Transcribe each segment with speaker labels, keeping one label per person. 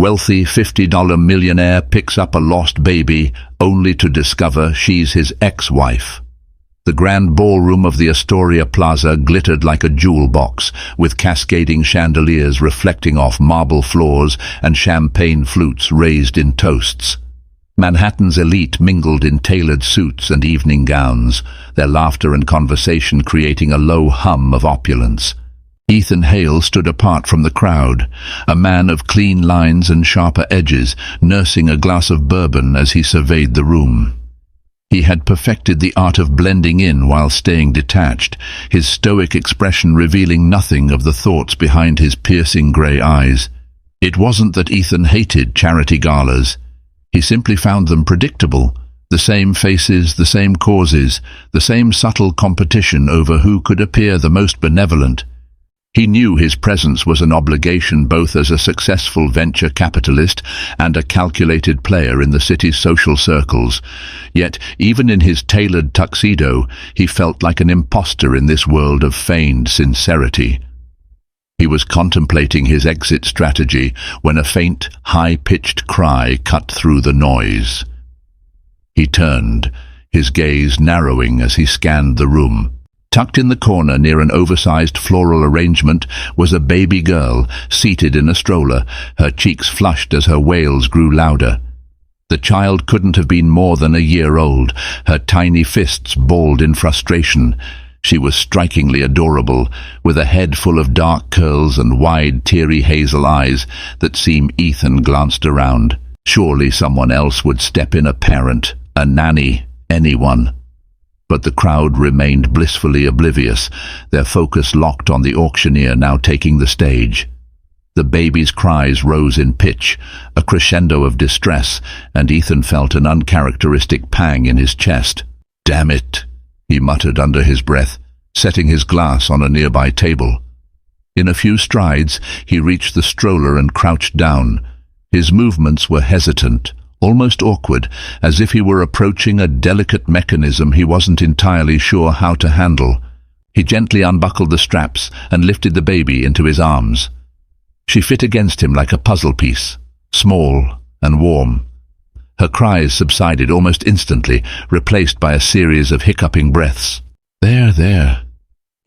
Speaker 1: Wealthy $50 millionaire picks up a lost baby only to discover she's his ex-wife. The grand ballroom of the Astoria Plaza glittered like a jewel box, with cascading chandeliers reflecting off marble floors and champagne flutes raised in toasts. Manhattan's elite mingled in tailored suits and evening gowns, their laughter and conversation creating a low hum of opulence. Ethan Hale stood apart from the crowd, a man of clean lines and sharper edges, nursing a glass of bourbon as he surveyed the room. He had perfected the art of blending in while staying detached, his stoic expression revealing nothing of the thoughts behind his piercing grey eyes. It wasn't that Ethan hated charity galas. He simply found them predictable. The same faces, the same causes, the same subtle competition over who could appear the most benevolent. He knew his presence was an obligation both as a successful venture capitalist and a calculated player in the city's social circles. Yet, even in his tailored tuxedo, he felt like an imposter in this world of feigned sincerity. He was contemplating his exit strategy when a faint, high-pitched cry cut through the noise. He turned, his gaze narrowing as he scanned the room. Tucked in the corner near an oversized floral arrangement was a baby girl, seated in a stroller, her cheeks flushed as her wails grew louder. The child couldn't have been more than a year old, her tiny fists balled in frustration. She was strikingly adorable, with a head full of dark curls and wide, teary hazel eyes that seemed. Ethan glanced around. Surely someone else would step in, a parent, a nanny, anyone. But the crowd remained blissfully oblivious, their focus locked on the auctioneer now taking the stage. The baby's cries rose in pitch, a crescendo of distress, and Ethan felt an uncharacteristic pang in his chest. "Damn it," he muttered under his breath, setting his glass on a nearby table. In a few strides, he reached the stroller and crouched down. His movements were hesitant, almost awkward, as if he were approaching a delicate mechanism he wasn't entirely sure how to handle. He gently unbuckled the straps and lifted the baby into his arms. She fit against him like a puzzle piece, small and warm. Her cries subsided almost instantly, replaced by a series of hiccuping breaths. "There, there,"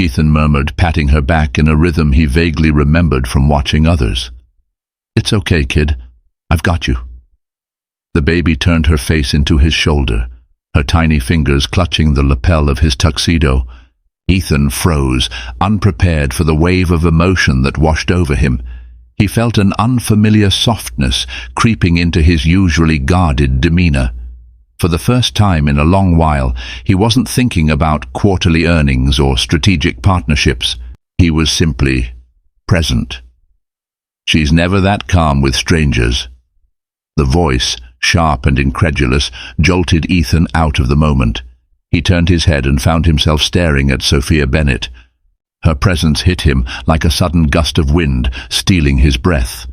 Speaker 1: Ethan murmured, patting her back in a rhythm he vaguely remembered from watching others. "It's okay, kid. I've got you." The baby turned her face into his shoulder, her tiny fingers clutching the lapel of his tuxedo. Ethan froze, unprepared for the wave of emotion that washed over him. He felt an unfamiliar softness creeping into his usually guarded demeanor. For the first time in a long while, he wasn't thinking about quarterly earnings or strategic partnerships. He was simply present. "She's never that calm with strangers." The voice, sharp and incredulous, jolted Ethan out of the moment. He turned his head and found himself staring at Sophia Bennett. Her presence hit him like a sudden gust of wind, stealing his breath.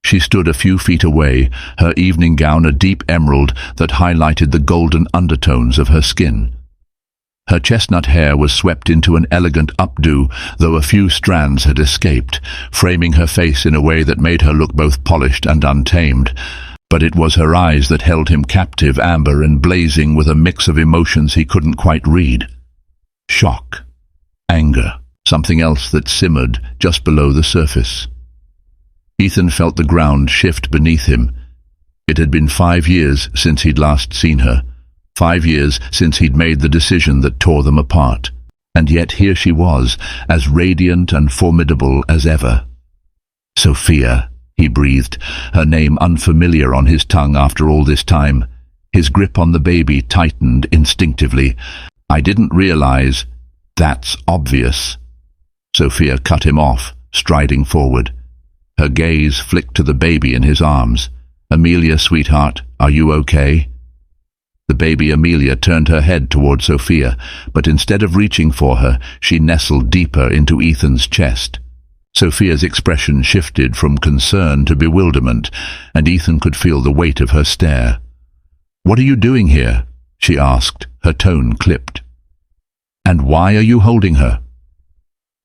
Speaker 1: She stood a few feet away, her evening gown a deep emerald that highlighted the golden undertones of her skin. Her chestnut hair was swept into an elegant updo, though a few strands had escaped, framing her face in a way that made her look both polished and untamed. But it was her eyes that held him captive, amber and blazing with a mix of emotions he couldn't quite read. Shock, anger, something else that simmered just below the surface. Ethan felt the ground shift beneath him. It had been 5 years since he'd last seen her, 5 years since he'd made the decision that tore them apart. And yet here she was, as radiant and formidable as ever. "Sophia," he breathed, her name unfamiliar on his tongue after all this time. His grip on the baby tightened instinctively. "I didn't realize." "That's obvious." Sophia cut him off, striding forward. Her gaze flicked to the baby in his arms. "Amelia, sweetheart, are you okay?" The baby Amelia turned her head toward Sophia, but instead of reaching for her, she nestled deeper into Ethan's chest. Sophia's expression shifted from concern to bewilderment, and Ethan could feel the weight of her stare. "What are you doing here?" she asked, her tone clipped. "And why are you holding her?"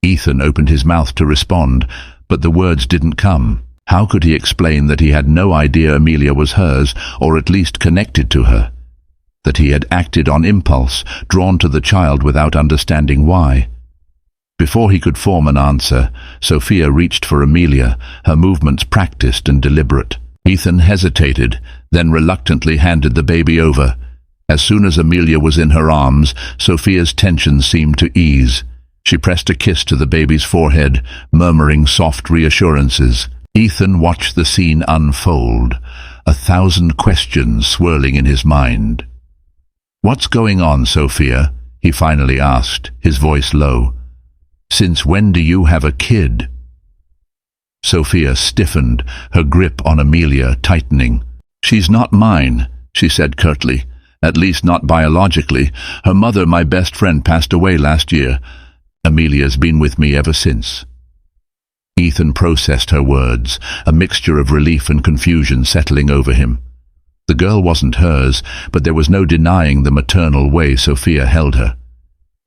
Speaker 1: Ethan opened his mouth to respond, but the words didn't come. How could he explain that he had no idea Amelia was hers, or at least connected to her? That he had acted on impulse, drawn to the child without understanding why? Before he could form an answer, Sophia reached for Amelia, her movements practiced and deliberate. Ethan hesitated, then reluctantly handed the baby over. As soon as Amelia was in her arms, Sophia's tension seemed to ease. She pressed a kiss to the baby's forehead, murmuring soft reassurances. Ethan watched the scene unfold, 1,000 questions swirling in his mind. "What's going on, Sophia?" he finally asked, his voice low. "Since when do you have a kid?" Sophia stiffened, her grip on Amelia tightening. "She's not mine," she said curtly. "At least not biologically. Her mother, my best friend, passed away last year. Amelia's been with me ever since." Ethan processed her words, a mixture of relief and confusion settling over him. The girl wasn't hers, but there was no denying the maternal way Sophia held her.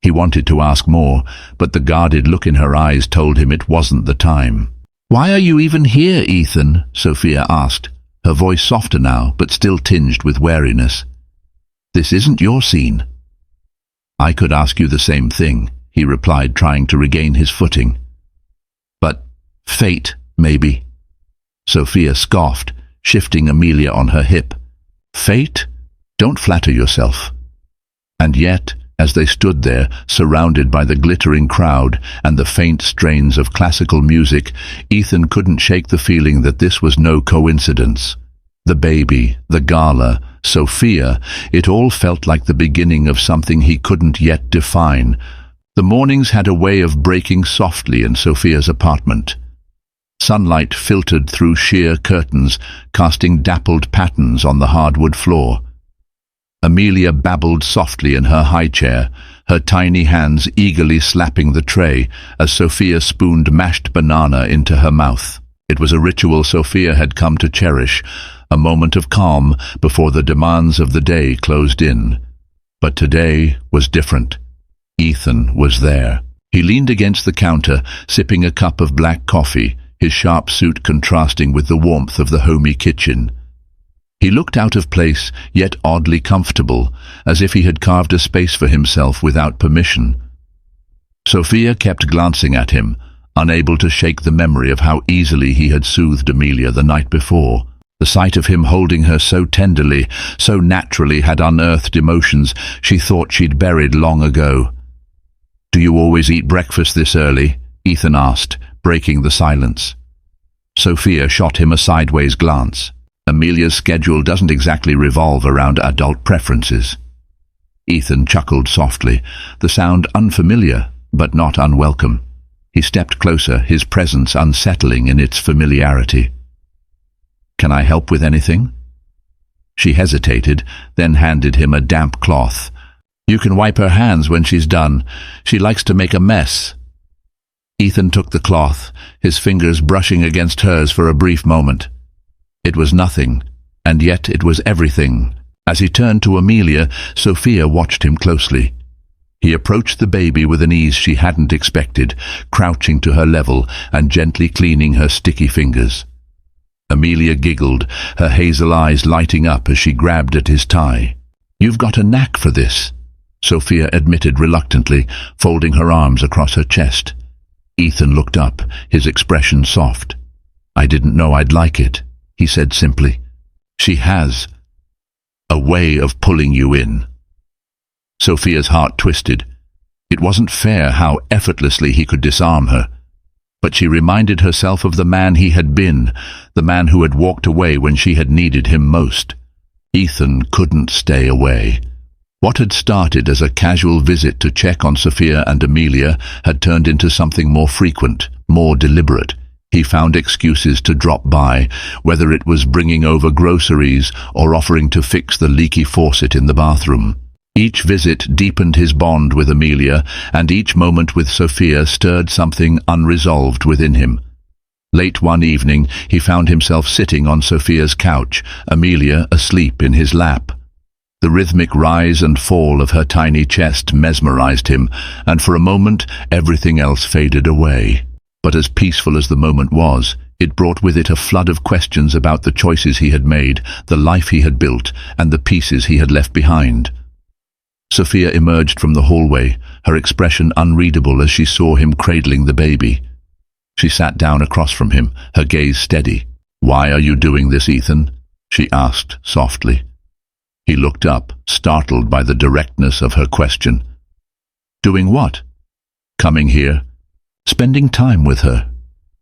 Speaker 1: He wanted to ask more, but the guarded look in her eyes told him it wasn't the time. "Why are you even here, Ethan?" Sophia asked, her voice softer now, but still tinged with wariness. "This isn't your scene." "I could ask you the same thing," he replied, trying to regain his footing. "But fate, maybe." Sophia scoffed, shifting Amelia on her hip. "Fate? Don't flatter yourself." And yet, as they stood there, surrounded by the glittering crowd and the faint strains of classical music, Ethan couldn't shake the feeling that this was no coincidence. The baby, the gala, Sophia, it all felt like the beginning of something he couldn't yet define. The mornings had a way of breaking softly in Sophia's apartment. Sunlight filtered through sheer curtains, casting dappled patterns on the hardwood floor. Amelia babbled softly in her high chair, her tiny hands eagerly slapping the tray as Sophia spooned mashed banana into her mouth. It was a ritual Sophia had come to cherish, a moment of calm before the demands of the day closed in. But today was different. Ethan was there. He leaned against the counter, sipping a cup of black coffee, his sharp suit contrasting with the warmth of the homey kitchen. He looked out of place, yet oddly comfortable, as if he had carved a space for himself without permission. Sophia kept glancing at him, unable to shake the memory of how easily he had soothed Amelia the night before. The sight of him holding her so tenderly, so naturally, had unearthed emotions she thought she'd buried long ago. "Do you always eat breakfast this early?" Ethan asked, breaking the silence. Sophia shot him a sideways glance. Amelia's schedule doesn't exactly revolve around adult preferences. Ethan chuckled softly, the sound unfamiliar, but not unwelcome. He stepped closer, his presence unsettling in its familiarity. "Can I help with anything?" She hesitated, then handed him a damp cloth. "You can wipe her hands when she's done. She likes to make a mess." Ethan took the cloth, his fingers brushing against hers for a brief moment. It was nothing, and yet it was everything. As he turned to Amelia, Sophia watched him closely. He approached the baby with an ease she hadn't expected, crouching to her level and gently cleaning her sticky fingers. Amelia giggled, her hazel eyes lighting up as she grabbed at his tie. "You've got a knack for this," Sophia admitted reluctantly, folding her arms across her chest. Ethan looked up, his expression soft. "I didn't know I'd like it," he said simply. "She has a way of pulling you in." Sophia's heart twisted. It wasn't fair how effortlessly he could disarm her. But she reminded herself of the man he had been, the man who had walked away when she had needed him most. Ethan couldn't stay away. What had started as a casual visit to check on Sophia and Amelia had turned into something more frequent, more deliberate. He found excuses to drop by, whether it was bringing over groceries or offering to fix the leaky faucet in the bathroom. Each visit deepened his bond with Amelia, and each moment with Sophia stirred something unresolved within him. Late one evening, he found himself sitting on Sophia's couch, Amelia asleep in his lap. The rhythmic rise and fall of her tiny chest mesmerized him, and for a moment everything else faded away. But as peaceful as the moment was, It brought with it a flood of questions about the choices he had made, the life he had built, and the pieces he had left behind. Sophia emerged from the hallway, her expression unreadable as she saw him cradling the baby. She sat down across from him, her gaze steady. "Why are you doing this, Ethan?" she asked softly. He looked up, startled by the directness of her question. "Doing what?" "Coming here. Spending time with her."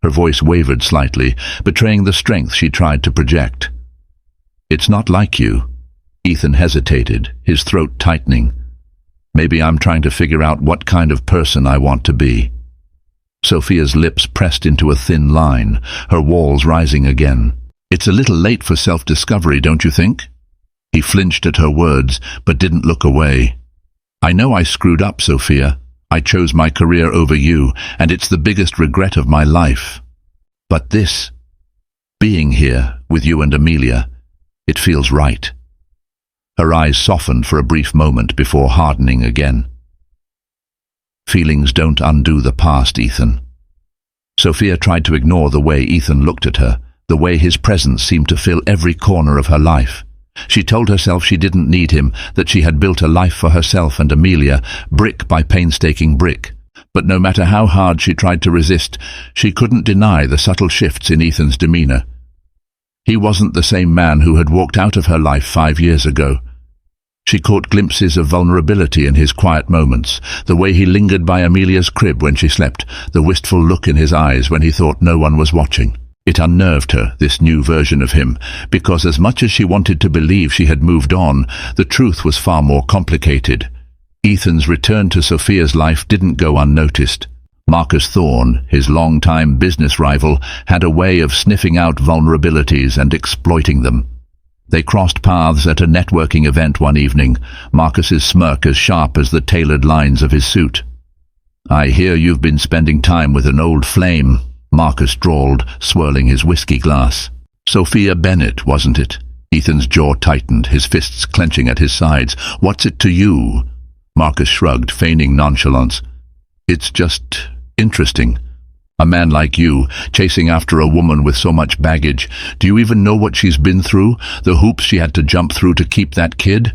Speaker 1: Her voice wavered slightly, betraying the strength she tried to project. "It's not like you." Ethan hesitated, his throat tightening. "Maybe I'm trying to figure out what kind of person I want to be." Sophia's lips pressed into a thin line, her walls rising again. "It's a little late for self-discovery, don't you think?" He flinched at her words, but didn't look away. "I know I screwed up, Sophia. I chose my career over you, and it's the biggest regret of my life. But this, being here with you and Amelia, it feels right." Her eyes softened for a brief moment before hardening again. "Feelings don't undo the past, Ethan." Sophia tried to ignore the way Ethan looked at her, the way his presence seemed to fill every corner of her life. She told herself she didn't need him, that she had built a life for herself and Amelia, brick by painstaking brick. But no matter how hard she tried to resist, she couldn't deny the subtle shifts in Ethan's demeanor. He wasn't the same man who had walked out of her life 5 years ago. She caught glimpses of vulnerability in his quiet moments, the way he lingered by Amelia's crib when she slept, the wistful look in his eyes when he thought no one was watching. It unnerved her, this new version of him, because as much as she wanted to believe she had moved on, the truth was far more complicated. Ethan's return to Sophia's life didn't go unnoticed. Marcus Thorne, his long-time business rival, had a way of sniffing out vulnerabilities and exploiting them. They crossed paths at a networking event one evening, Marcus's smirk as sharp as the tailored lines of his suit. "I hear you've been spending time with an old flame," Marcus drawled, swirling his whiskey glass. "Sophia Bennett, wasn't it?" Ethan's jaw tightened, his fists clenching at his sides. "What's it to you?" Marcus shrugged, feigning nonchalance. "It's just interesting. A man like you, chasing after a woman with so much baggage. Do you even know what she's been through? The hoops she had to jump through to keep that kid?"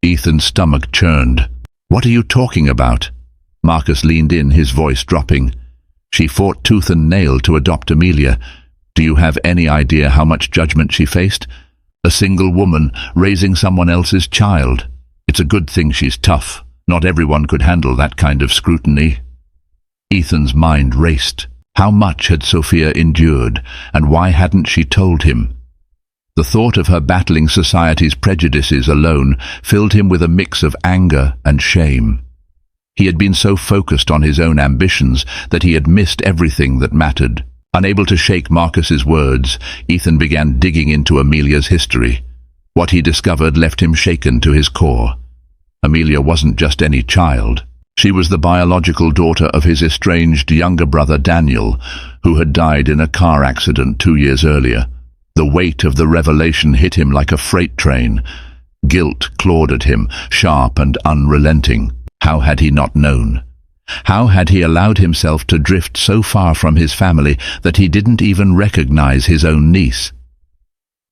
Speaker 1: Ethan's stomach churned. "What are you talking about?" Marcus leaned in, his voice dropping. "She fought tooth and nail to adopt Amelia. Do you have any idea how much judgment she faced? A single woman raising someone else's child. It's a good thing she's tough. Not everyone could handle that kind of scrutiny." Ethan's mind raced. How much had Sophia endured, and why hadn't she told him? The thought of her battling society's prejudices alone filled him with a mix of anger and shame. He had been so focused on his own ambitions that he had missed everything that mattered. Unable to shake Marcus's words, Ethan began digging into Amelia's history. What he discovered left him shaken to his core. Amelia wasn't just any child. She was the biological daughter of his estranged younger brother Daniel, who had died in a car accident 2 years earlier. The weight of the revelation hit him like a freight train. Guilt clawed at him, sharp and unrelenting. How had he not known? How had he allowed himself to drift so far from his family that he didn't even recognize his own niece?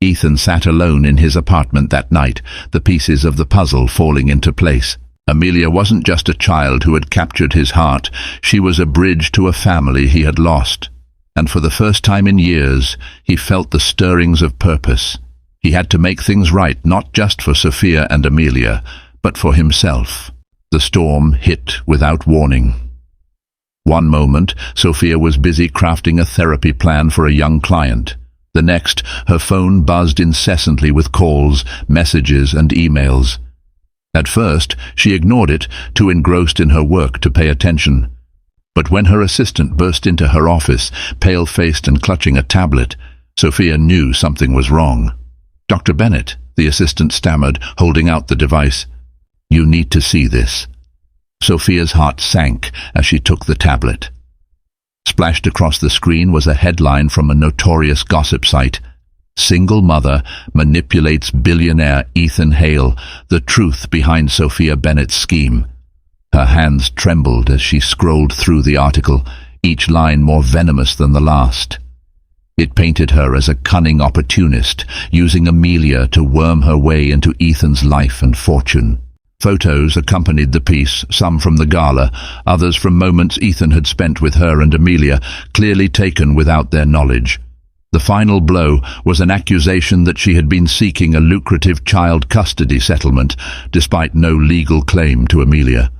Speaker 1: Ethan sat alone in his apartment that night, the pieces of the puzzle falling into place. Amelia wasn't just a child who had captured his heart. She was a bridge to a family he had lost. And for the first time in years, he felt the stirrings of purpose. He had to make things right, not just for Sophia and Amelia, but for himself. The storm hit without warning. One moment, Sophia was busy crafting a therapy plan for a young client. The next, her phone buzzed incessantly with calls, messages, and emails. At first, she ignored it, too engrossed in her work to pay attention. But when her assistant burst into her office, pale-faced and clutching a tablet, Sophia knew something was wrong. "Dr. Bennett," the assistant stammered, holding out the device. "You need to see this." Sophia's heart sank as she took the tablet. Splashed across the screen was a headline from a notorious gossip site. "Single mother manipulates billionaire Ethan Hale, the truth behind Sophia Bennett's scheme." Her hands trembled as she scrolled through the article, each line more venomous than the last. It painted her as a cunning opportunist, using Amelia to worm her way into Ethan's life and fortune. Photos accompanied the piece, some from the gala, others from moments Ethan had spent with her and Amelia, clearly taken without their knowledge. The final blow was an accusation that she had been seeking a lucrative child custody settlement, despite no legal claim to Amelia.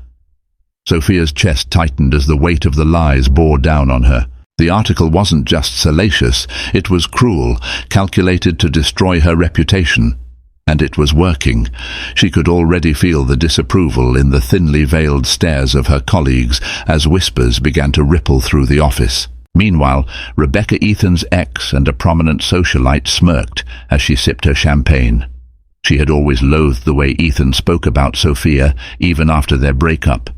Speaker 1: Sophia's chest tightened as the weight of the lies bore down on her. The article wasn't just salacious, it was cruel, calculated to destroy her reputation. And it was working. She could already feel the disapproval in the thinly veiled stares of her colleagues as whispers began to ripple through the office. Meanwhile, Rebecca, Ethan's ex and a prominent socialite, smirked as she sipped her champagne. She had always loathed the way Ethan spoke about Sophia, even after their breakup.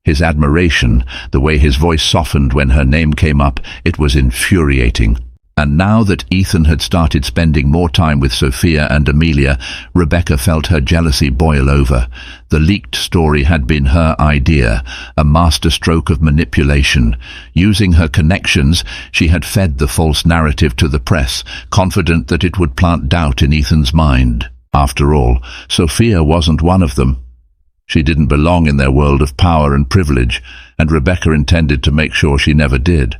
Speaker 1: His admiration, the way his voice softened when her name came up, it was infuriating. And now that Ethan had started spending more time with Sophia and Amelia, Rebecca felt her jealousy boil over. The leaked story had been her idea, a masterstroke of manipulation. Using her connections, she had fed the false narrative to the press, confident that it would plant doubt in Ethan's mind. After all, Sophia wasn't one of them. She didn't belong in their world of power and privilege, and Rebecca intended to make sure she never did.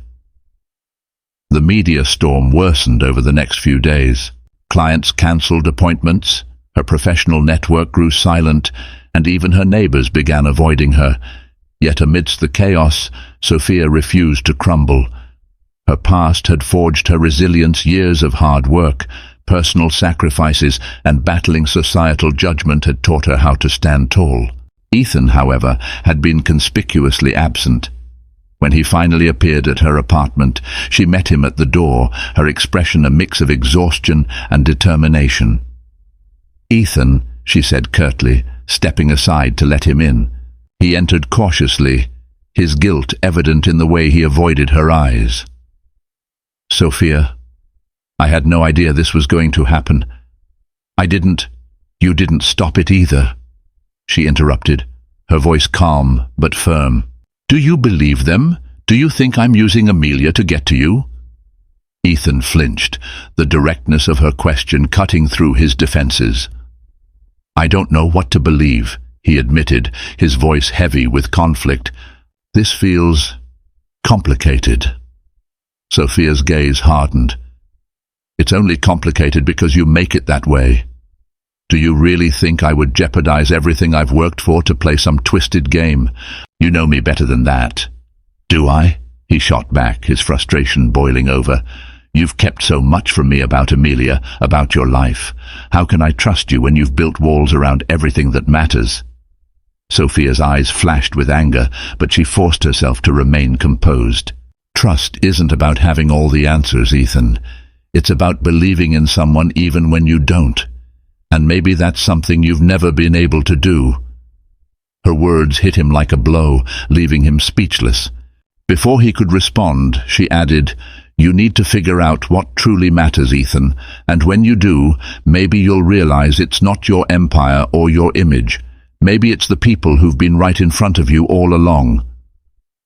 Speaker 1: The media storm worsened over the next few days. Clients cancelled appointments, her professional network grew silent, and even her neighbors began avoiding her. Yet amidst the chaos, Sophia refused to crumble. Her past had forged her resilience. Years of hard work, personal sacrifices, and battling societal judgment had taught her how to stand tall. Ethan, however, had been conspicuously absent. When he finally appeared at her apartment, she met him at the door, her expression a mix of exhaustion and determination. "Ethan," she said curtly, stepping aside to let him in. He entered cautiously, his guilt evident in the way he avoided her eyes. "Sophia, I had no idea this was going to happen. You didn't stop it either," she interrupted, her voice calm but firm. "Do you believe them? Do you think I'm using Amelia to get to you?" Ethan flinched, the directness of her question cutting through his defenses. "I don't know what to believe," he admitted, his voice heavy with conflict. "This feels complicated." Sophia's gaze hardened. "It's only complicated because you make it that way. Do you really think I would jeopardize everything I've worked for to play some twisted game? You know me better than that." "Do I?" he shot back, his frustration boiling over. "You've kept so much from me about Amelia, about your life. How can I trust you when you've built walls around everything that matters?" Sophia's eyes flashed with anger, but she forced herself to remain composed. "Trust isn't about having all the answers, Ethan. It's about believing in someone even when you don't. And maybe that's something you've never been able to do." Her words hit him like a blow, leaving him speechless. Before he could respond, she added, "You need to figure out what truly matters, Ethan, and when you do, maybe you'll realize it's not your empire or your image. Maybe it's the people who've been right in front of you all along."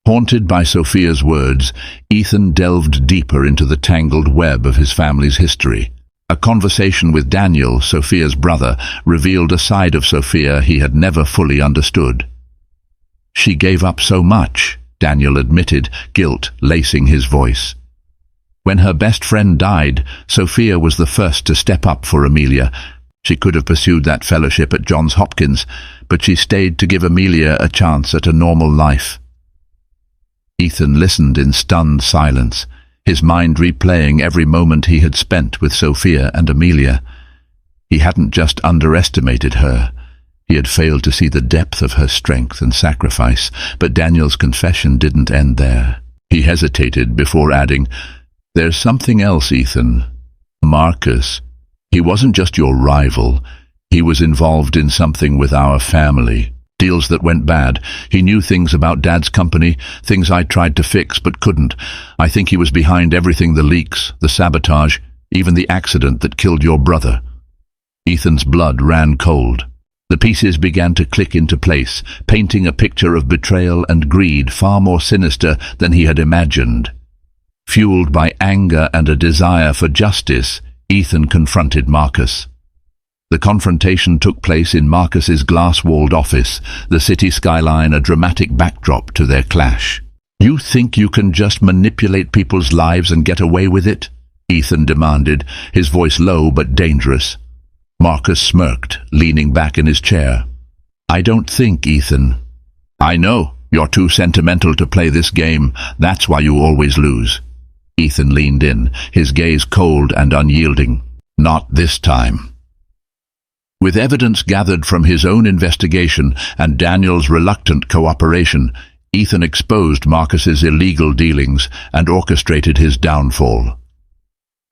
Speaker 1: Haunted by Sophia's words, Ethan delved deeper into the tangled web of his family's history. A conversation with Daniel, Sophia's brother, revealed a side of Sophia he had never fully understood. "She gave up so much," Daniel admitted, guilt lacing his voice. "When her best friend died, Sophia was the first to step up for Amelia. She could have pursued that fellowship at Johns Hopkins, but she stayed to give Amelia a chance at a normal life." Ethan listened in stunned silence, his mind replaying every moment he had spent with Sophia and Amelia. He hadn't just underestimated her. He had failed to see the depth of her strength and sacrifice, but Daniel's confession didn't end there. He hesitated before adding, "There's something else, Ethan. Marcus. He wasn't just your rival. He was involved in something with our family. Deals that went bad. He knew things about Dad's company, things I tried to fix but couldn't. I think he was behind everything, the leaks, the sabotage, even the accident that killed your brother." Ethan's blood ran cold. The pieces began to click into place, painting a picture of betrayal and greed far more sinister than he had imagined. Fueled by anger and a desire for justice, Ethan confronted Marcus. The confrontation took place in Marcus's glass-walled office, the city skyline a dramatic backdrop to their clash. "You think you can just manipulate people's lives and get away with it?" Ethan demanded, his voice low but dangerous. Marcus smirked, leaning back in his chair. "I don't think, Ethan. I know, you're too sentimental to play this game. That's why you always lose." Ethan leaned in, his gaze cold and unyielding. "Not this time." With evidence gathered from his own investigation and Daniel's reluctant cooperation, Ethan exposed Marcus's illegal dealings and orchestrated his downfall.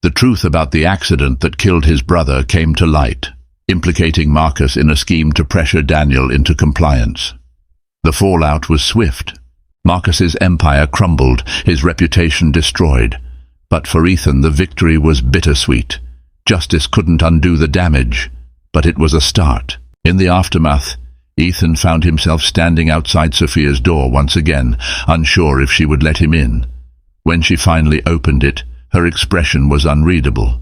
Speaker 1: The truth about the accident that killed his brother came to light, implicating Marcus in a scheme to pressure Daniel into compliance. The fallout was swift. Marcus's empire crumbled, his reputation destroyed. But for Ethan, the victory was bittersweet. Justice couldn't undo the damage, but it was a start. In the aftermath, Ethan found himself standing outside Sophia's door once again, unsure if she would let him in. When she finally opened it, her expression was unreadable.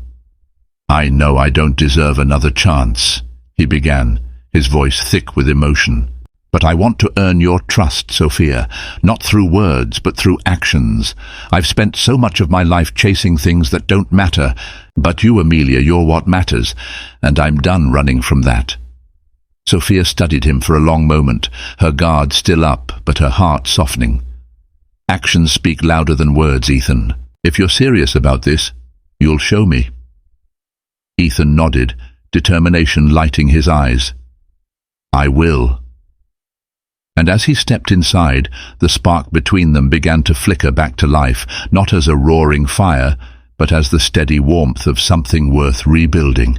Speaker 1: "I know I don't deserve another chance," he began, his voice thick with emotion. "But I want to earn your trust, Sophia, not through words, but through actions. I've spent so much of my life chasing things that don't matter, but you, Amelia, you're what matters, and I'm done running from that." Sophia studied him for a long moment, her guard still up, but her heart softening. "Actions speak louder than words, Ethan. If you're serious about this, you'll show me." Ethan nodded, determination lighting his eyes. "I will." And as he stepped inside, the spark between them began to flicker back to life, not as a roaring fire, but as the steady warmth of something worth rebuilding.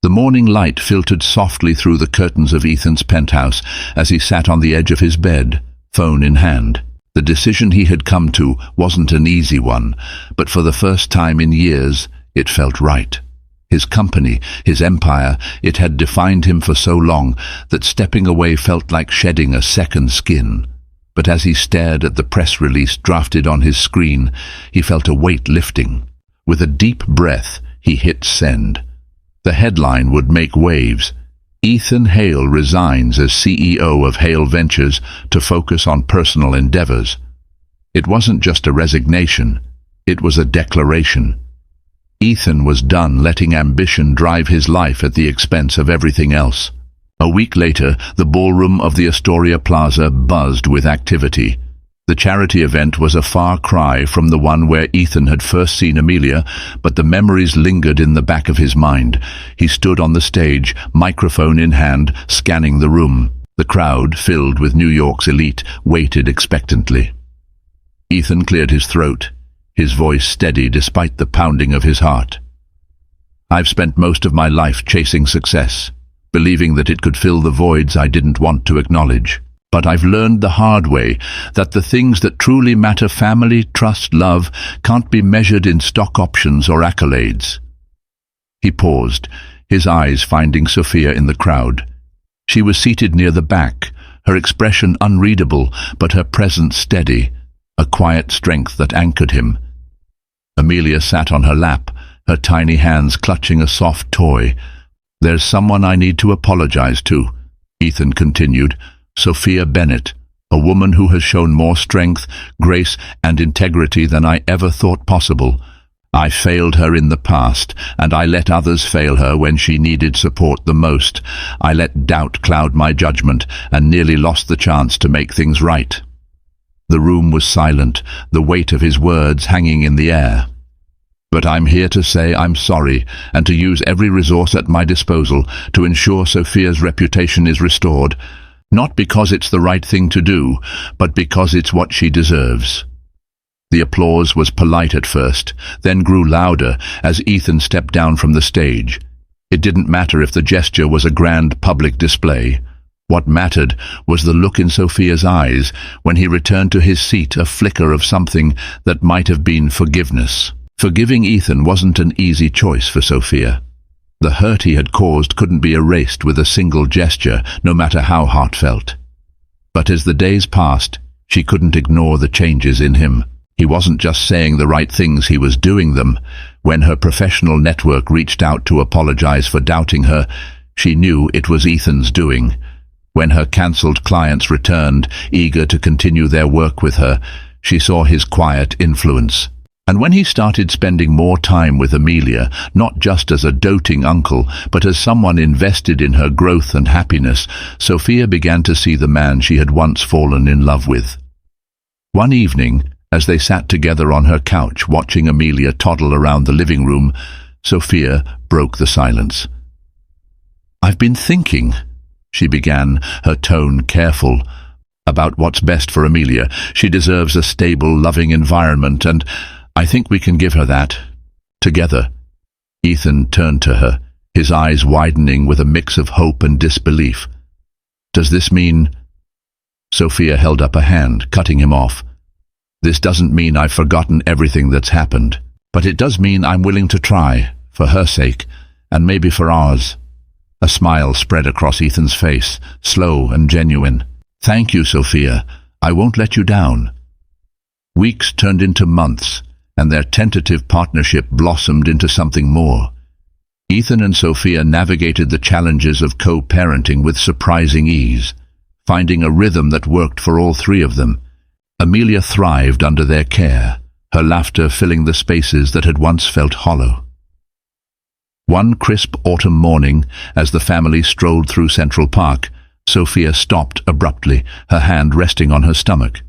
Speaker 1: The morning light filtered softly through the curtains of Ethan's penthouse as he sat on the edge of his bed, phone in hand. The decision he had come to wasn't an easy one, but for the first time in years, it felt right. His company, his empire, it had defined him for so long that stepping away felt like shedding a second skin. But as he stared at the press release drafted on his screen, he felt a weight lifting. With a deep breath, he hit send. The headline would make waves. Ethan Hale resigns as CEO of Hale Ventures to focus on personal endeavors. It wasn't just a resignation, it was a declaration. Ethan was done letting ambition drive his life at the expense of everything else. A week later, the ballroom of the Astoria Plaza buzzed with activity. The charity event was a far cry from the one where Ethan had first seen Amelia, but the memories lingered in the back of his mind. He stood on the stage, microphone in hand, scanning the room. The crowd, filled with New York's elite, waited expectantly. Ethan cleared his throat, his voice steady despite the pounding of his heart. "I've spent most of my life chasing success, believing that it could fill the voids I didn't want to acknowledge. But I've learned the hard way that the things that truly matter, family, trust, love, can't be measured in stock options or accolades." He paused, his eyes finding Sophia in the crowd. She was seated near the back, her expression unreadable, but her presence steady, a quiet strength that anchored him. Amelia sat on her lap, her tiny hands clutching a soft toy. "There's someone I need to apologize to," Ethan continued. "Sophia Bennett, a woman who has shown more strength, grace, and integrity than I ever thought possible. I failed her in the past, and I let others fail her when she needed support the most. I let doubt cloud my judgment and nearly lost the chance to make things right." The room was silent, the weight of his words hanging in the air. "But I'm here to say I'm sorry and to use every resource at my disposal to ensure Sophia's reputation is restored. Not because it's the right thing to do, but because it's what she deserves." The applause was polite at first, then grew louder as Ethan stepped down from the stage. It didn't matter if the gesture was a grand public display. What mattered was the look in Sophia's eyes when he returned to his seat, a flicker of something that might have been forgiveness. Forgiving Ethan wasn't an easy choice for Sophia. The hurt he had caused couldn't be erased with a single gesture, no matter how heartfelt. But as the days passed, she couldn't ignore the changes in him. He wasn't just saying the right things, he was doing them. When her professional network reached out to apologize for doubting her, she knew it was Ethan's doing. When her cancelled clients returned, eager to continue their work with her, she saw his quiet influence. And when he started spending more time with Amelia, not just as a doting uncle, but as someone invested in her growth and happiness, Sophia began to see the man she had once fallen in love with. One evening, as they sat together on her couch watching Amelia toddle around the living room, Sophia broke the silence. "I've been thinking," she began, her tone careful, "about what's best for Amelia. She deserves a stable, loving environment, and I think we can give her that. Together." Ethan turned to her, his eyes widening with a mix of hope and disbelief. "Does this mean—" Sophia held up a hand, cutting him off. "This doesn't mean I've forgotten everything that's happened, but it does mean I'm willing to try, for her sake, and maybe for ours." A smile spread across Ethan's face, slow and genuine. "Thank you, Sophia. I won't let you down." Weeks turned into months, and their tentative partnership blossomed into something more. Ethan and Sophia navigated the challenges of co-parenting with surprising ease, finding a rhythm that worked for all three of them. Amelia thrived under their care, her laughter filling the spaces that had once felt hollow. One crisp autumn morning, as the family strolled through Central Park, Sophia stopped abruptly, her hand resting on her stomach.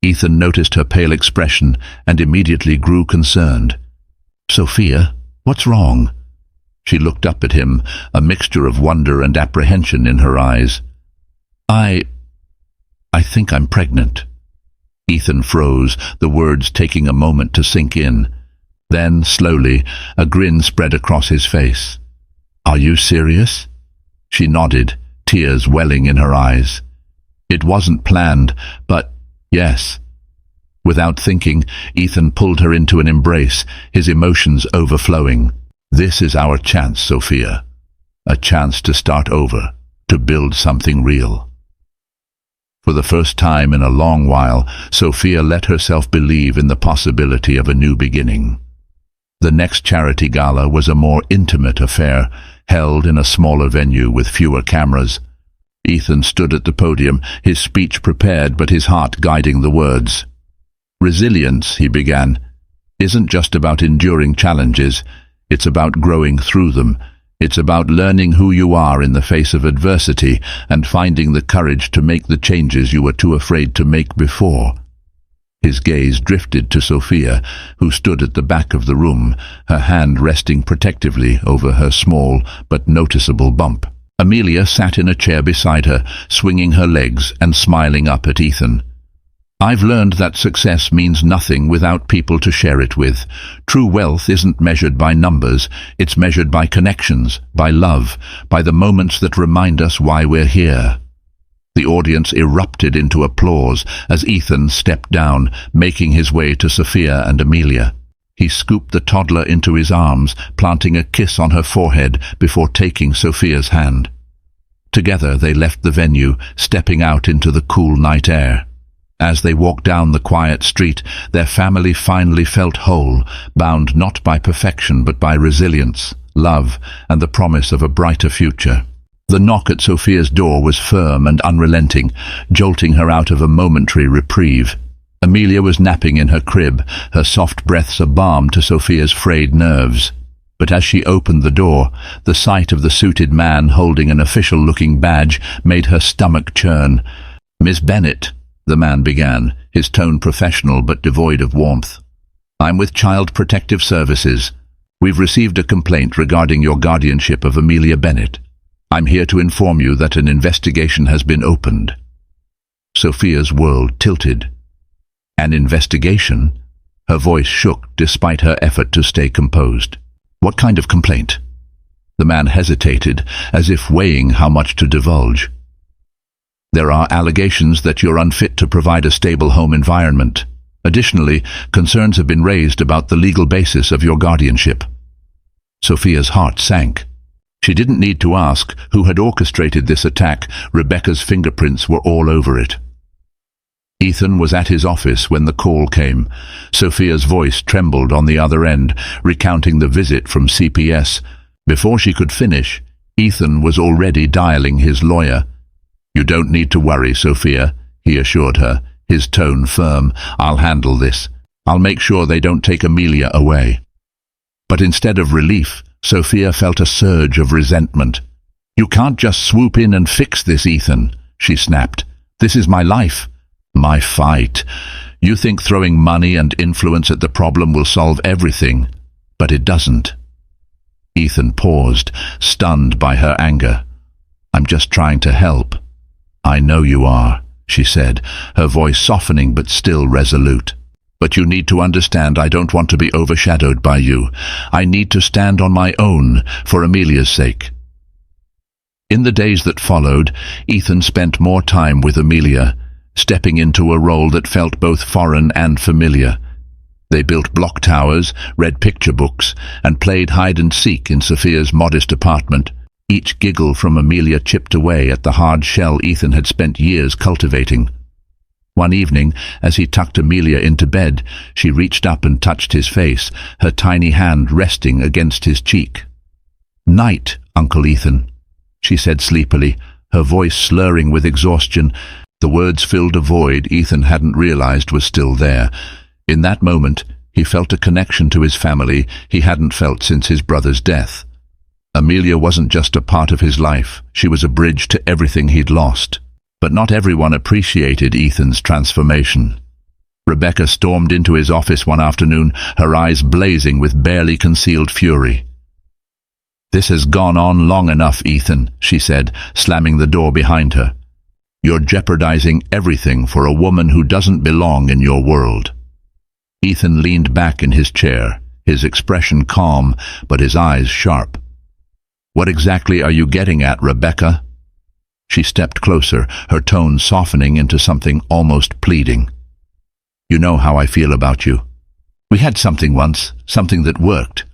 Speaker 1: Ethan noticed her pale expression and immediately grew concerned. "Sophia, what's wrong?" She looked up at him, a mixture of wonder and apprehension in her eyes. I think I'm pregnant." Ethan froze, the words taking a moment to sink in. Then, slowly, a grin spread across his face. "Are you serious?" She nodded, tears welling in her eyes. "It wasn't planned, but yes." Without thinking, Ethan pulled her into an embrace, his emotions overflowing. "This is our chance, Sophia. A chance to start over, to build something real." For the first time in a long while, Sophia let herself believe in the possibility of a new beginning. The next charity gala was a more intimate affair, held in a smaller venue with fewer cameras. Ethan stood at the podium, his speech prepared but his heart guiding the words. "Resilience," he began, "isn't just about enduring challenges. It's about growing through them. It's about learning who you are in the face of adversity and finding the courage to make the changes you were too afraid to make before." His gaze drifted to Sophia, who stood at the back of the room, her hand resting protectively over her small but noticeable bump. Amelia sat in a chair beside her, swinging her legs and smiling up at Ethan. "I've learned that success means nothing without people to share it with. True wealth isn't measured by numbers, it's measured by connections, by love, by the moments that remind us why we're here." The audience erupted into applause as Ethan stepped down, making his way to Sophia and Amelia. He scooped the toddler into his arms, planting a kiss on her forehead before taking Sophia's hand. Together they left the venue, stepping out into the cool night air. As they walked down the quiet street, their family finally felt whole, bound not by perfection but by resilience, love, and the promise of a brighter future. The knock at Sophia's door was firm and unrelenting, jolting her out of a momentary reprieve. Amelia was napping in her crib, her soft breaths a balm to Sophia's frayed nerves. But as she opened the door, the sight of the suited man holding an official-looking badge made her stomach churn. "Miss Bennett," the man began, his tone professional but devoid of warmth. "I'm with Child Protective Services. We've received a complaint regarding your guardianship of Amelia Bennett. I'm here to inform you that an investigation has been opened." Sophia's world tilted. "An investigation?" Her voice shook despite her effort to stay composed. "What kind of complaint?" The man hesitated, as if weighing how much to divulge. "There are allegations that you're unfit to provide a stable home environment. Additionally, concerns have been raised about the legal basis of your guardianship." Sophia's heart sank. She didn't need to ask who had orchestrated this attack. Rebecca's fingerprints were all over it. Ethan was at his office when the call came. Sophia's voice trembled on the other end, recounting the visit from CPS. Before she could finish, Ethan was already dialing his lawyer. "You don't need to worry, Sophia," he assured her, his tone firm. "I'll handle this. I'll make sure they don't take Amelia away." But instead of relief, Sophia felt a surge of resentment. "You can't just swoop in and fix this, Ethan," she snapped. "This is my life. My fight. You think throwing money and influence at the problem will solve everything, but it doesn't." Ethan paused, stunned by her anger. "I'm just trying to help." "I know you are," she said, her voice softening but still resolute. "But you need to understand I don't want to be overshadowed by you. I need to stand on my own for Amelia's sake." In the days that followed, Ethan spent more time with Amelia, stepping into a role that felt both foreign and familiar. They built block towers, read picture books, and played hide-and-seek in Sophia's modest apartment. Each giggle from Amelia chipped away at the hard shell Ethan had spent years cultivating. One evening, as he tucked Amelia into bed, she reached up and touched his face, her tiny hand resting against his cheek. "Night, Uncle Ethan," she said sleepily, her voice slurring with exhaustion. The words filled a void Ethan hadn't realized was still there. In that moment, he felt a connection to his family he hadn't felt since his brother's death. Amelia wasn't just a part of his life, she was a bridge to everything he'd lost. But not everyone appreciated Ethan's transformation. Rebecca stormed into his office one afternoon, her eyes blazing with barely concealed fury. "This has gone on long enough, Ethan," she said, slamming the door behind her. "You're jeopardizing everything for a woman who doesn't belong in your world." Ethan leaned back in his chair, his expression calm, but his eyes sharp. "What exactly are you getting at, Rebecca?" She stepped closer, her tone softening into something almost pleading. "You know how I feel about you. We had something once, something that worked.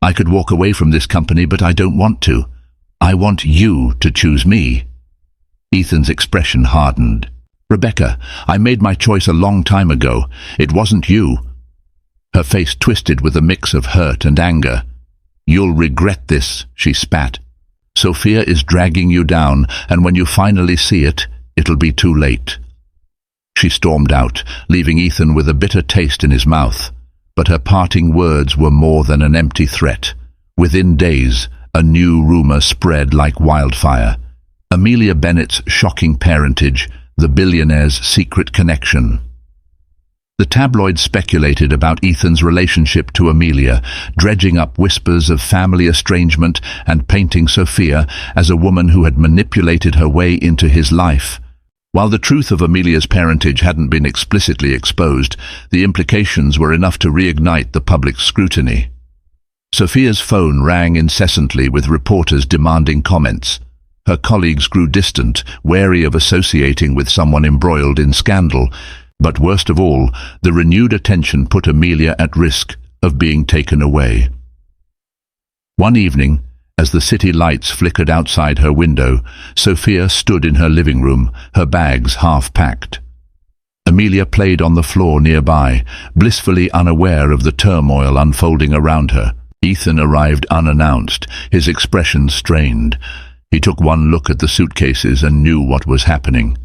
Speaker 1: I could walk away from this company, but I don't want to. I want you to choose me." Ethan's expression hardened. "Rebecca, I made my choice a long time ago. It wasn't you." Her face twisted with a mix of hurt and anger. "You'll regret this," she spat. "Sophia is dragging you down, and when you finally see it, it'll be too late." She stormed out, leaving Ethan with a bitter taste in his mouth. But her parting words were more than an empty threat. Within days, a new rumor spread like wildfire. Amelia Bennett's shocking parentage, the billionaire's secret connection. The tabloids speculated about Ethan's relationship to Amelia, dredging up whispers of family estrangement and painting Sophia as a woman who had manipulated her way into his life. While the truth of Amelia's parentage hadn't been explicitly exposed, the implications were enough to reignite the public scrutiny. Sophia's phone rang incessantly with reporters demanding comments. Her colleagues grew distant, wary of associating with someone embroiled in scandal. But worst of all, the renewed attention put Amelia at risk of being taken away. One evening, as the city lights flickered outside her window, Sophia stood in her living room, her bags half-packed. Amelia played on the floor nearby, blissfully unaware of the turmoil unfolding around her. Ethan arrived unannounced, his expression strained. He took one look at the suitcases and knew what was happening.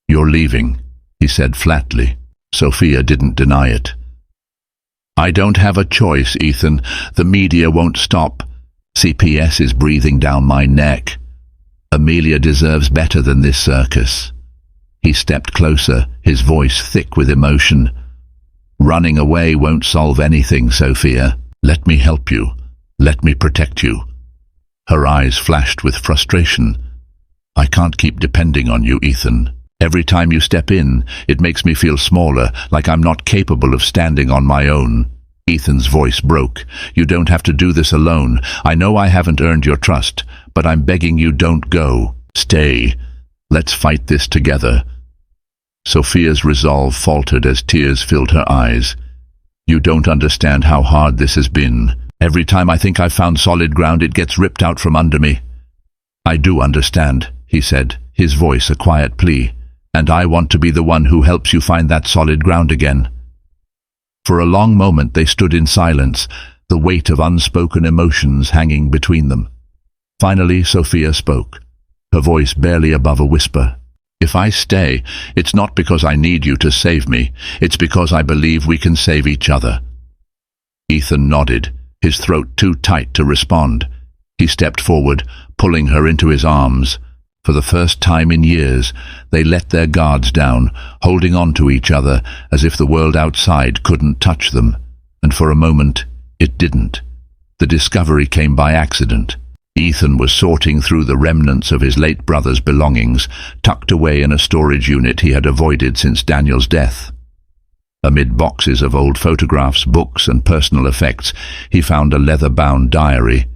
Speaker 1: "You're leaving," he said flatly. Sophia didn't deny it. "I don't have a choice, Ethan. The media won't stop. CPS is breathing down my neck. Amelia deserves better than this circus." He stepped closer, his voice thick with emotion. "Running away won't solve anything, Sophia. Let me help you. Let me protect you." Her eyes flashed with frustration. "I can't keep depending on you, Ethan. Every time you step in, it makes me feel smaller, like I'm not capable of standing on my own." Ethan's voice broke. "You don't have to do this alone. I know I haven't earned your trust, but I'm begging you, don't go. Stay. Let's fight this together." Sophia's resolve faltered as tears filled her eyes. "You don't understand how hard this has been. Every time I think I've found solid ground, it gets ripped out from under me." "I do understand," he said, his voice a quiet plea. And I want to be the one who helps you find that solid ground again." For a long moment they stood in silence, the weight of unspoken emotions hanging between them. Finally, Sophia spoke, her voice barely above a whisper. "If I stay, it's not because I need you to save me. It's because I believe we can save each other." Ethan nodded, his throat too tight to respond. He stepped forward, pulling her into his arms. For the first time in years, they let their guards down, holding on to each other as if the world outside couldn't touch them. And for a moment, it didn't. The discovery came by accident. Ethan was sorting through the remnants of his late brother's belongings, tucked away in a storage unit he had avoided since Daniel's death. Amid boxes of old photographs, books, and personal effects, he found a leather-bound diary.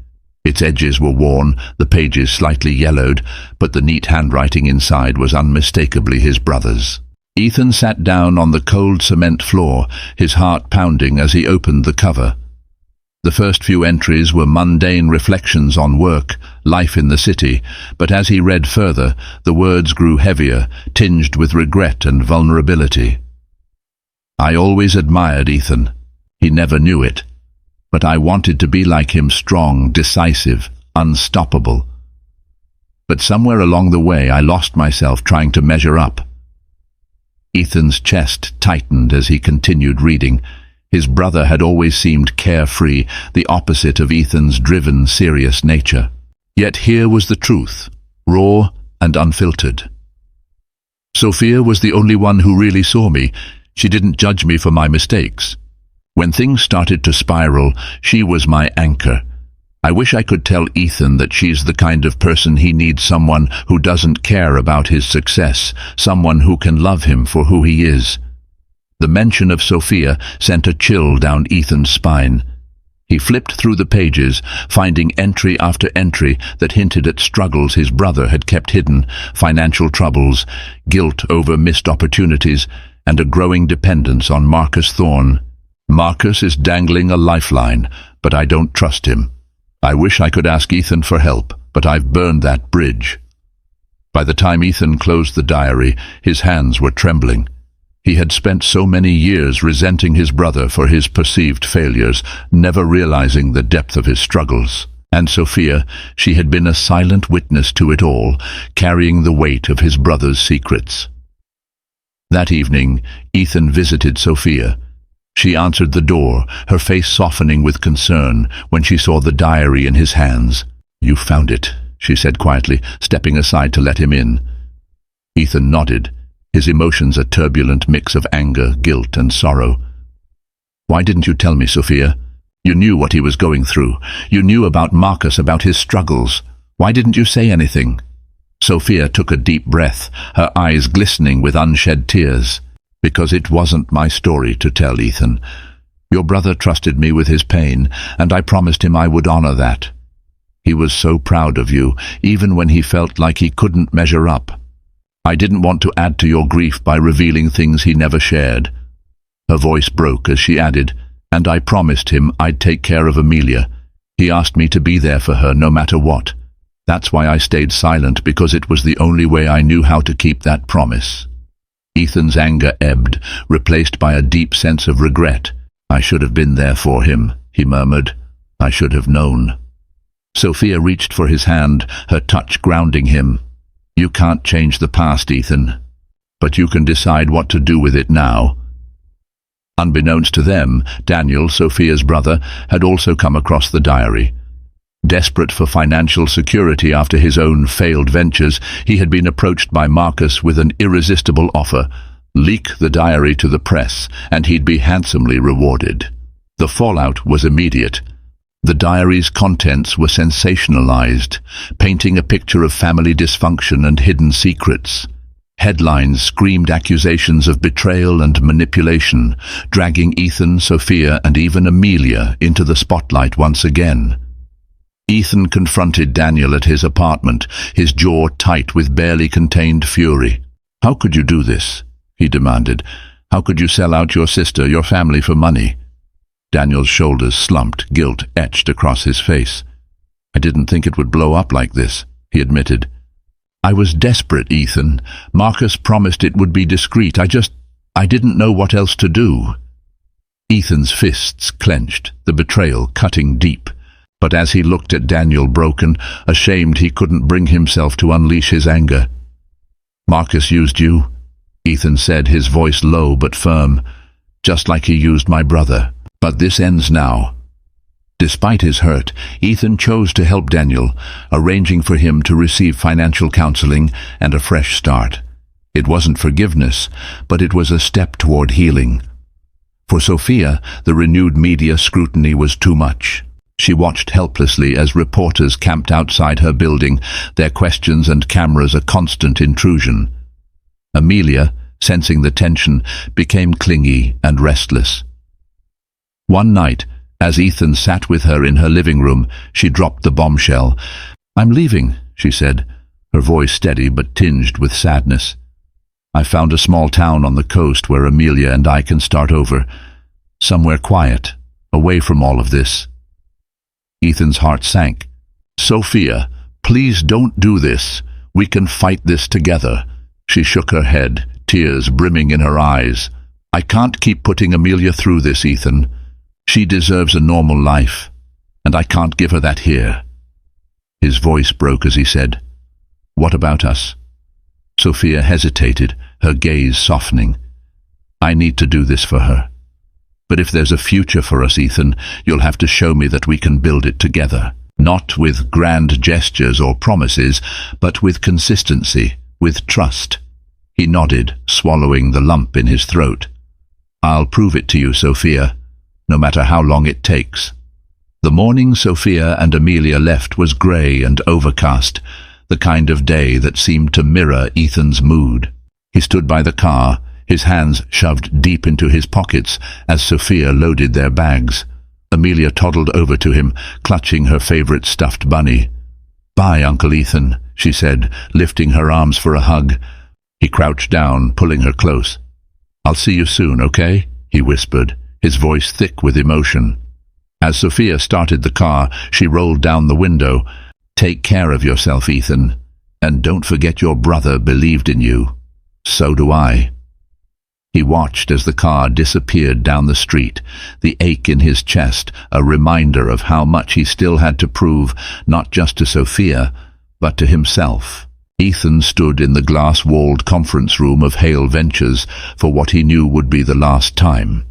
Speaker 1: Its edges were worn, the pages slightly yellowed, but the neat handwriting inside was unmistakably his brother's. Ethan sat down on the cold cement floor, his heart pounding as he opened the cover. The first few entries were mundane reflections on work, life in the city, but as he read further, the words grew heavier, tinged with regret and vulnerability. "I always admired Ethan. He never knew it. But I wanted to be like him, strong, decisive, unstoppable. But somewhere along the way I lost myself trying to measure up." Ethan's chest tightened as he continued reading. His brother had always seemed carefree, the opposite of Ethan's driven, serious nature. Yet here was the truth, raw and unfiltered. "Sophia was the only one who really saw me. She didn't judge me for my mistakes. When things started to spiral, she was my anchor. I wish I could tell Ethan that she's the kind of person he needs, someone who doesn't care about his success, someone who can love him for who he is." The mention of Sophia sent a chill down Ethan's spine. He flipped through the pages, finding entry after entry that hinted at struggles his brother had kept hidden, financial troubles, guilt over missed opportunities, and a growing dependence on Marcus Thorne. "Marcus is dangling a lifeline, but I don't trust him. I wish I could ask Ethan for help, but I've burned that bridge." By the time Ethan closed the diary, his hands were trembling. He had spent so many years resenting his brother for his perceived failures, never realizing the depth of his struggles. And Sophia, she had been a silent witness to it all, carrying the weight of his brother's secrets. That evening, Ethan visited Sophia. She answered the door, her face softening with concern when she saw the diary in his hands. "You found it," she said quietly, stepping aside to let him in. Ethan nodded, his emotions a turbulent mix of anger, guilt, and sorrow. "Why didn't you tell me, Sophia? You knew what he was going through. You knew about Marcus, about his struggles. Why didn't you say anything?" Sophia took a deep breath, her eyes glistening with unshed tears. "Because it wasn't my story to tell, Ethan. Your brother trusted me with his pain, and I promised him I would honor that. He was so proud of you, even when he felt like he couldn't measure up. I didn't want to add to your grief by revealing things he never shared." Her voice broke as she added, "And I promised him I'd take care of Amelia. He asked me to be there for her no matter what. That's why I stayed silent, because it was the only way I knew how to keep that promise." Ethan's anger ebbed, replaced by a deep sense of regret. "I should have been there for him," he murmured. "I should have known." Sophia reached for his hand, her touch grounding him. "You can't change the past, Ethan, but you can decide what to do with it now." Unbeknownst to them, Daniel, Sophia's brother, had also come across the diary. Desperate for financial security after his own failed ventures, he had been approached by Marcus with an irresistible offer: leak the diary to the press, and he'd be handsomely rewarded. The fallout was immediate. The diary's contents were sensationalized, painting a picture of family dysfunction and hidden secrets. Headlines screamed accusations of betrayal and manipulation, dragging Ethan, Sophia, and even Amelia into the spotlight once again. Ethan confronted Daniel at his apartment, his jaw tight with barely contained fury. "How could you do this?" he demanded. "How could you sell out your sister, your family, for money?" Daniel's shoulders slumped, guilt etched across his face. "I didn't think it would blow up like this," he admitted. I was desperate, Ethan. Marcus promised it would be discreet. I didn't know what else to do. Ethan's fists clenched, the betrayal cutting deep. But as he looked at Daniel broken, ashamed he couldn't bring himself to unleash his anger. Marcus used you, Ethan said, his voice low but firm, just like he used my brother. But this ends now. Despite his hurt, Ethan chose to help Daniel, arranging for him to receive financial counseling and a fresh start. It wasn't forgiveness, but it was a step toward healing. For Sophia, the renewed media scrutiny was too much. She watched helplessly as reporters camped outside her building, their questions and cameras a constant intrusion. Amelia, sensing the tension, became clingy and restless. One night, as Ethan sat with her in her living room, she dropped the bombshell. "I'm leaving," she said, her voice steady but tinged with sadness. "I found a small town on the coast where Amelia and I can start over. Somewhere quiet, away from all of this." Ethan's heart sank. "Sophia, please don't do this. We can fight this together." She shook her head, tears brimming in her eyes. "I can't keep putting Amelia through this, Ethan. She deserves a normal life, and I can't give her that here." His voice broke as he said, "What about us?" Sophia hesitated, her gaze softening. "I need to do this for her. But if there's a future for us, Ethan, you'll have to show me that we can build it together. Not with grand gestures or promises, but with consistency, with trust." He nodded, swallowing the lump in his throat. "I'll prove it to you, Sophia, no matter how long it takes." The morning Sophia and Amelia left was grey and overcast, the kind of day that seemed to mirror Ethan's mood. He stood by the car, his hands shoved deep into his pockets as Sophia loaded their bags. Amelia toddled over to him, clutching her favorite stuffed bunny. "Bye, Uncle Ethan," she said, lifting her arms for a hug. He crouched down, pulling her close. "I'll see you soon, okay?" he whispered, his voice thick with emotion. As Sophia started the car, she rolled down the window. "Take care of yourself, Ethan, and don't forget your brother believed in you. So do I." He watched as the car disappeared down the street, the ache in his chest a reminder of how much he still had to prove, not just to Sophia, but to himself. Ethan stood in the glass-walled conference room of Hale Ventures for what he knew would be the last time.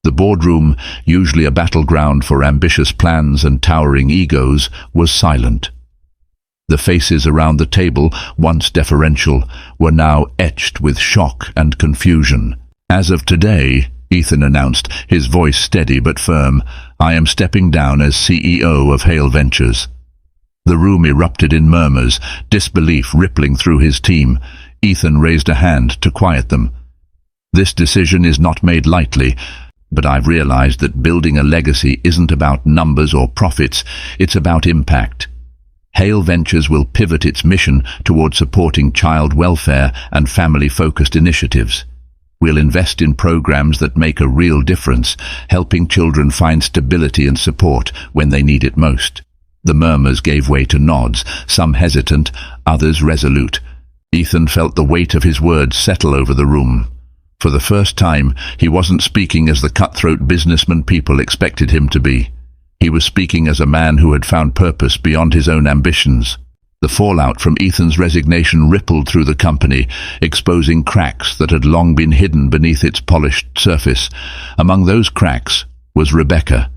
Speaker 1: The boardroom, usually a battleground for ambitious plans and towering egos, was silent. The faces around the table, once deferential, were now etched with shock and confusion. "As of today," Ethan announced, his voice steady but firm, "I am stepping down as CEO of Hale Ventures." The room erupted in murmurs, disbelief rippling through his team. Ethan raised a hand to quiet them. "This decision is not made lightly, but I've realized that building a legacy isn't about numbers or profits, it's about impact. Hale Ventures will pivot its mission toward supporting child welfare and family-focused initiatives. We'll invest in programs that make a real difference, helping children find stability and support when they need it most." The murmurs gave way to nods, some hesitant, others resolute. Ethan felt the weight of his words settle over the room. For the first time, he wasn't speaking as the cutthroat businessman people expected him to be. He was speaking as a man who had found purpose beyond his own ambitions. The fallout from Ethan's resignation rippled through the company, exposing cracks that had long been hidden beneath its polished surface. Among those cracks was Rebecca.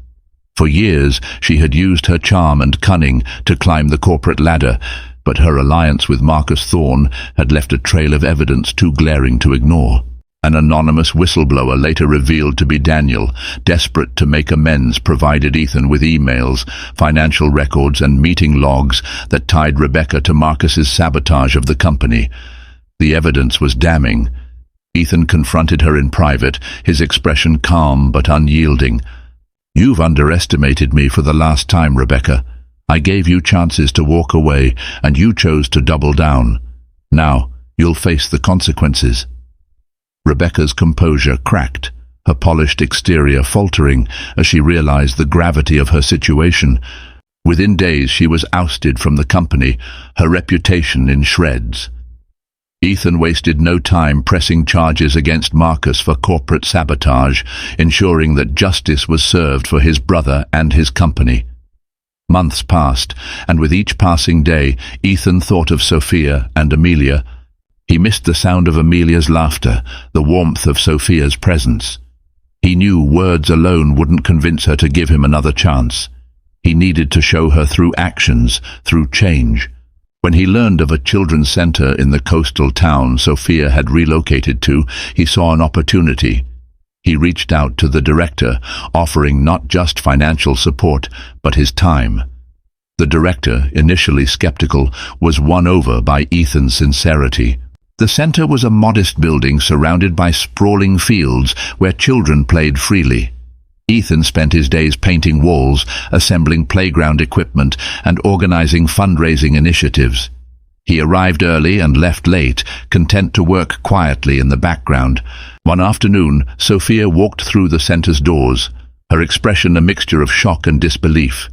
Speaker 1: For years, she had used her charm and cunning to climb the corporate ladder, but her alliance with Marcus Thorne had left a trail of evidence too glaring to ignore. An anonymous whistleblower later revealed to be Daniel, desperate to make amends, provided Ethan with emails, financial records and meeting logs that tied Rebecca to Marcus's sabotage of the company. The evidence was damning. Ethan confronted her in private, his expression calm but unyielding. "You've underestimated me for the last time, Rebecca. I gave you chances to walk away, and you chose to double down. Now, you'll face the consequences." Rebecca's composure cracked, her polished exterior faltering as she realized the gravity of her situation. Within days she was ousted from the company, her reputation in shreds. Ethan wasted no time pressing charges against Marcus for corporate sabotage, ensuring that justice was served for his brother and his company. Months passed, and with each passing day, Ethan thought of Sophia and Amelia. He missed the sound of Amelia's laughter, the warmth of Sophia's presence. He knew words alone wouldn't convince her to give him another chance. He needed to show her through actions, through change. When he learned of a children's center in the coastal town Sophia had relocated to, he saw an opportunity. He reached out to the director, offering not just financial support, but his time. The director, initially skeptical, was won over by Ethan's sincerity. The center was a modest building surrounded by sprawling fields where children played freely. Ethan spent his days painting walls, assembling playground equipment, and organizing fundraising initiatives. He arrived early and left late, content to work quietly in the background. One afternoon, Sophia walked through the center's doors, her expression a mixture of shock and disbelief.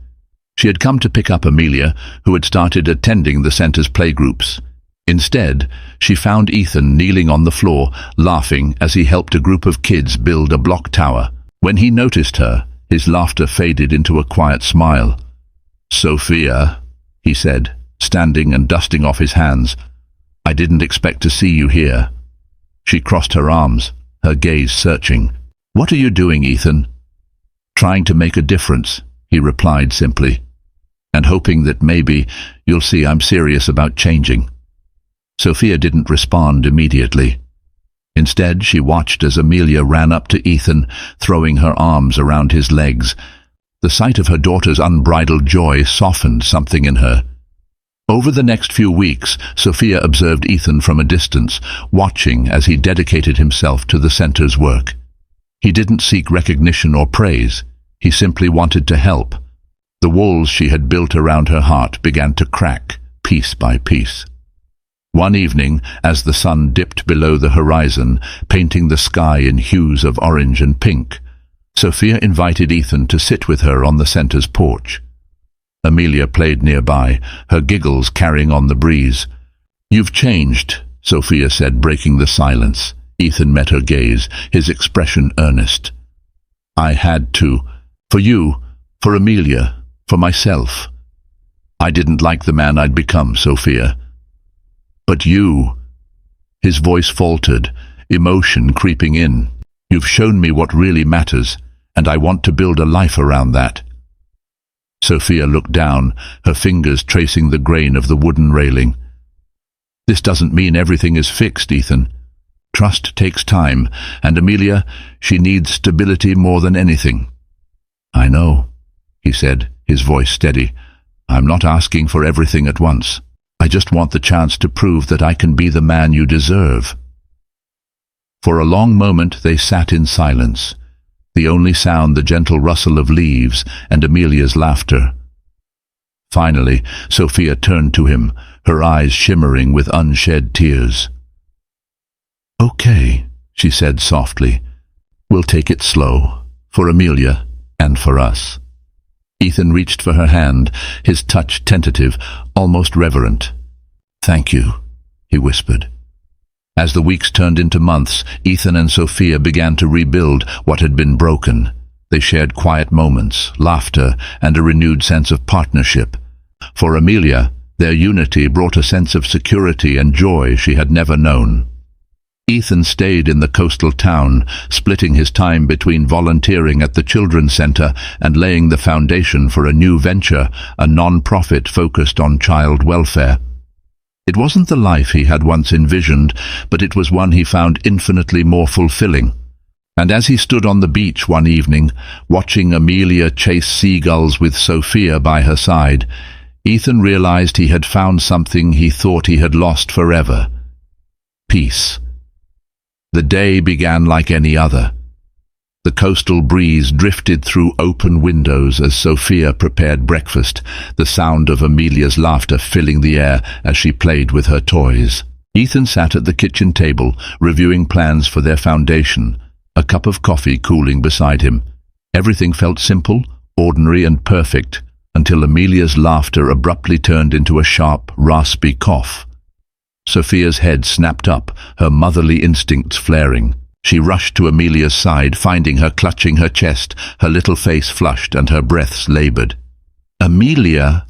Speaker 1: She had come to pick up Amelia, who had started attending the center's playgroups. Instead, she found Ethan kneeling on the floor, laughing as he helped a group of kids build a block tower. When he noticed her, his laughter faded into a quiet smile. "Sophia," he said, standing and dusting off his hands, "I didn't expect to see you here." She crossed her arms, her gaze searching. "What are you doing, Ethan?" "Trying to make a difference," he replied simply, "and hoping that maybe you'll see I'm serious about changing." Sophia didn't respond immediately. Instead, she watched as Amelia ran up to Ethan, throwing her arms around his legs. The sight of her daughter's unbridled joy softened something in her. Over the next few weeks, Sophia observed Ethan from a distance, watching as he dedicated himself to the center's work. He didn't seek recognition or praise. He simply wanted to help. The walls she had built around her heart began to crack, piece by piece. One evening, as the sun dipped below the horizon, painting the sky in hues of orange and pink, Sophia invited Ethan to sit with her on the center's porch. Amelia played nearby, her giggles carrying on the breeze. "You've changed," Sophia said, breaking the silence. Ethan met her gaze, his expression earnest. "I had to. For you, for Amelia, for myself. I didn't like the man I'd become, Sophia. But you," his voice faltered, emotion creeping in, "you've shown me what really matters, and I want to build a life around that." Sophia looked down, her fingers tracing the grain of the wooden railing. "This doesn't mean everything is fixed, Ethan. Trust takes time, and Amelia, she needs stability more than anything." "I know," he said, his voice steady. "I'm not asking for everything at once. I just want the chance to prove that I can be the man you deserve." For a long moment they sat in silence, the only sound the gentle rustle of leaves and Amelia's laughter. Finally, Sophia turned to him, her eyes shimmering with unshed tears. "Okay," she said softly. "We'll take it slow, for Amelia and for us." Ethan reached for her hand, his touch tentative, almost reverent. "Thank you," he whispered. As the weeks turned into months, Ethan and Sophia began to rebuild what had been broken. They shared quiet moments, laughter, and a renewed sense of partnership. For Amelia, their unity brought a sense of security and joy she had never known. Ethan stayed in the coastal town, splitting his time between volunteering at the children's center and laying the foundation for a new venture, a non-profit focused on child welfare. It wasn't the life he had once envisioned, but it was one he found infinitely more fulfilling. And as he stood on the beach one evening, watching Amelia chase seagulls with Sophia by her side, Ethan realized he had found something he thought he had lost forever: peace. The day began like any other. The coastal breeze drifted through open windows as Sophia prepared breakfast, the sound of Amelia's laughter filling the air as she played with her toys. Ethan sat at the kitchen table, reviewing plans for their foundation, a cup of coffee cooling beside him. Everything felt simple, ordinary and perfect, until Amelia's laughter abruptly turned into a sharp, raspy cough. Sophia's head snapped up, her motherly instincts flaring. She rushed to Amelia's side, finding her clutching her chest, her little face flushed and her breaths labored. "Amelia!"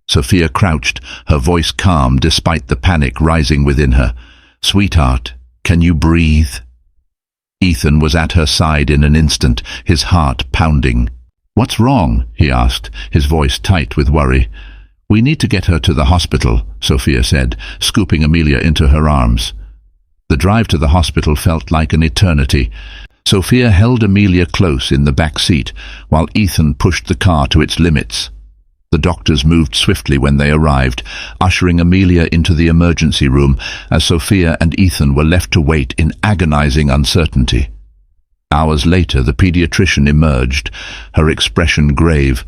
Speaker 1: Sophia crouched, her voice calm despite the panic rising within her. "Sweetheart, can you breathe?" Ethan was at her side in an instant, his heart pounding. "What's wrong?" he asked, his voice tight with worry. "We need to get her to the hospital," Sophia said, scooping Amelia into her arms. The drive to the hospital felt like an eternity. Sophia held Amelia close in the back seat, while Ethan pushed the car to its limits. The doctors moved swiftly when they arrived, ushering Amelia into the emergency room as Sophia and Ethan were left to wait in agonizing uncertainty. Hours later, the pediatrician emerged, her expression grave.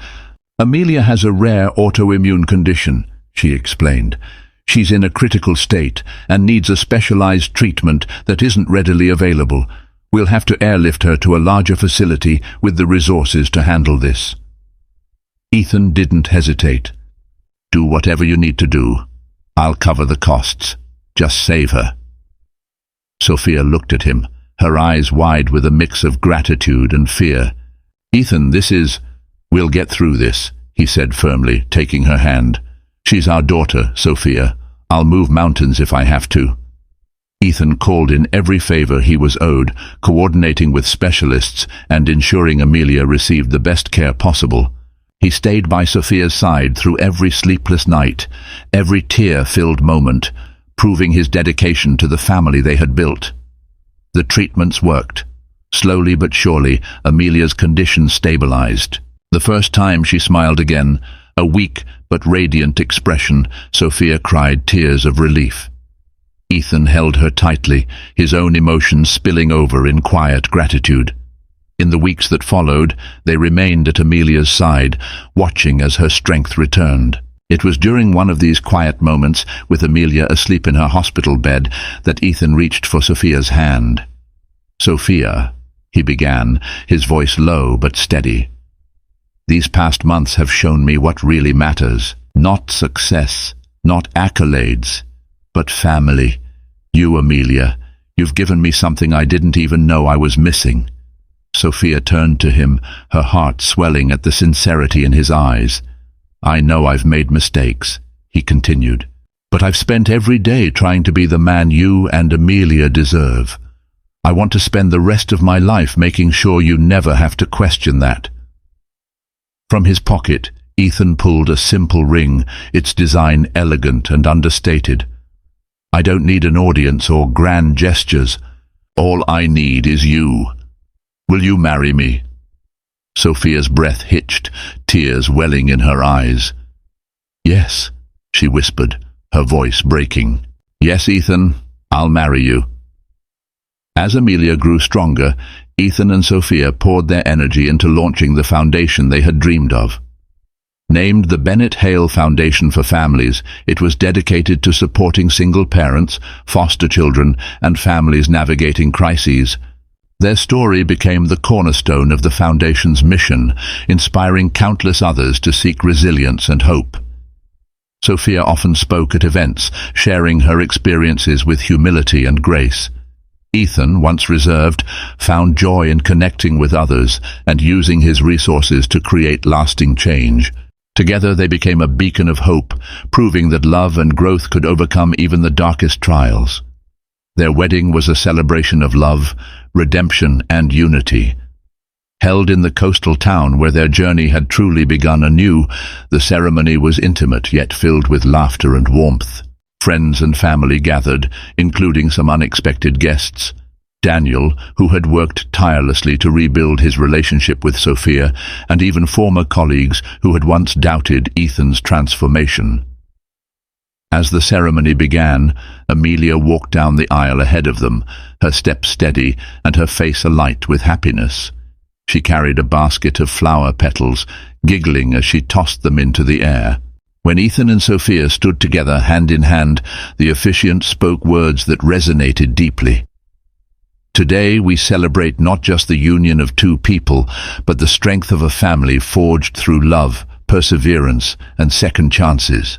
Speaker 1: "Amelia has a rare autoimmune condition," she explained. "She's in a critical state and needs a specialized treatment that isn't readily available. We'll have to airlift her to a larger facility with the resources to handle this." Ethan didn't hesitate. "Do whatever you need to do. I'll cover the costs. Just save her." Sophia looked at him, her eyes wide with a mix of gratitude and fear. "Ethan, we'll get through this," he said firmly, taking her hand. "She's our daughter, Sophia. I'll move mountains if I have to." Ethan called in every favor he was owed, coordinating with specialists and ensuring Amelia received the best care possible. He stayed by Sophia's side through every sleepless night, every tear-filled moment, proving his dedication to the family they had built. The treatments worked. Slowly but surely, Amelia's condition stabilized. The first time she smiled again, a weak but radiant expression, Sophia cried tears of relief. Ethan held her tightly, his own emotions spilling over in quiet gratitude. In the weeks that followed, they remained at Amelia's side, watching as her strength returned. It was during one of these quiet moments, with Amelia asleep in her hospital bed, that Ethan reached for Sophia's hand. "Sophia," he began, his voice low but steady. "These past months have shown me what really matters. Not success, not accolades, but family. You, Amelia, you've given me something I didn't even know I was missing." Sophia turned to him, her heart swelling at the sincerity in his eyes. "I know I've made mistakes," he continued, "but I've spent every day trying to be the man you and Amelia deserve. I want to spend the rest of my life making sure you never have to question that." From his pocket, Ethan pulled a simple ring, its design elegant and understated. "I don't need an audience or grand gestures. All I need is you. Will you marry me?" Sophia's breath hitched, tears welling in her eyes. "Yes," she whispered, her voice breaking. "Yes, Ethan, I'll marry you." As Amelia grew stronger, Ethan and Sophia poured their energy into launching the foundation they had dreamed of. Named the Bennett Hale Foundation for Families, it was dedicated to supporting single parents, foster children, and families navigating crises. Their story became the cornerstone of the Foundation's mission, inspiring countless others to seek resilience and hope. Sophia often spoke at events, sharing her experiences with humility and grace. Ethan, once reserved, found joy in connecting with others and using his resources to create lasting change. Together they became a beacon of hope, proving that love and growth could overcome even the darkest trials. Their wedding was a celebration of love, redemption, and unity. Held in the coastal town where their journey had truly begun anew, the ceremony was intimate yet filled with laughter and warmth. Friends and family gathered, including some unexpected guests. Daniel, who had worked tirelessly to rebuild his relationship with Sophia, and even former colleagues who had once doubted Ethan's transformation. As the ceremony began, Amelia walked down the aisle ahead of them, her step steady and her face alight with happiness. She carried a basket of flower petals, giggling as she tossed them into the air. When Ethan and Sophia stood together hand in hand, the officiant spoke words that resonated deeply. "Today we celebrate not just the union of two people, but the strength of a family forged through love, perseverance, and second chances.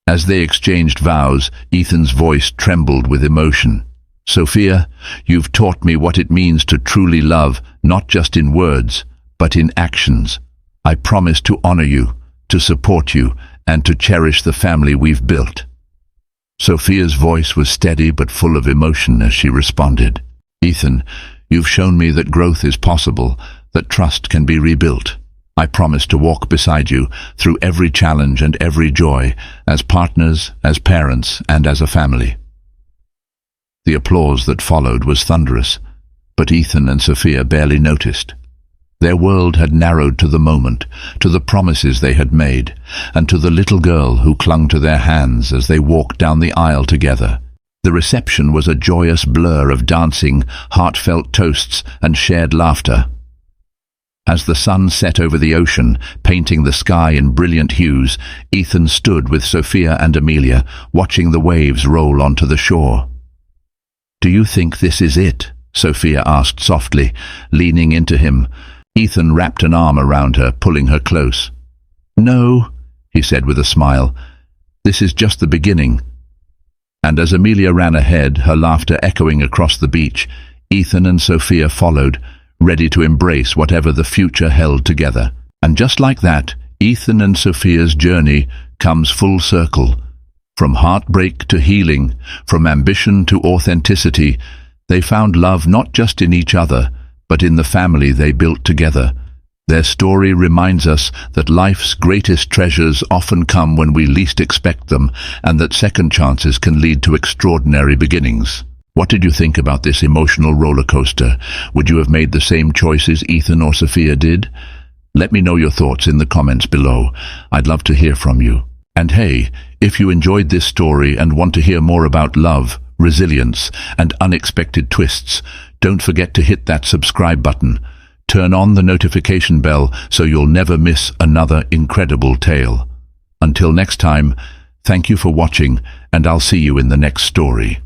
Speaker 1: As they exchanged vows, Ethan's voice trembled with emotion. "Sophia, you've taught me what it means to truly love, not just in words, but in actions. I promise to honor you, to support you, and to cherish the family we've built." Sophia's voice was steady but full of emotion as she responded. "Ethan, you've shown me that growth is possible, that trust can be rebuilt. I promise to walk beside you through every challenge and every joy, as partners, as parents, and as a family." The applause that followed was thunderous, but Ethan and Sophia barely noticed. Their world had narrowed to the moment, to the promises they had made, and to the little girl who clung to their hands as they walked down the aisle together. The reception was a joyous blur of dancing, heartfelt toasts, and shared laughter. As the sun set over the ocean, painting the sky in brilliant hues, Ethan stood with Sophia and Amelia, watching the waves roll onto the shore. "Do you think this is it?" Sophia asked softly, leaning into him. Ethan wrapped an arm around her, pulling her close. "No," he said with a smile. "This is just the beginning." And as Amelia ran ahead, her laughter echoing across the beach, Ethan and Sophia followed, ready to embrace whatever the future held together. And just like that, Ethan and Sophia's journey comes full circle. From heartbreak to healing, from ambition to authenticity, they found love not just in each other, but in the family they built together. Their story reminds us that life's greatest treasures often come when we least expect them, and that second chances can lead to extraordinary beginnings. What did you think about this emotional roller coaster? Would you have made the same choices Ethan or Sophia did? Let me know your thoughts in the comments below. I'd love to hear from you. And hey, if you enjoyed this story and want to hear more about love, resilience, and unexpected twists, don't forget to hit that subscribe button. Turn on the notification bell so you'll never miss another incredible tale. Until next time, thank you for watching, and I'll see you in the next story.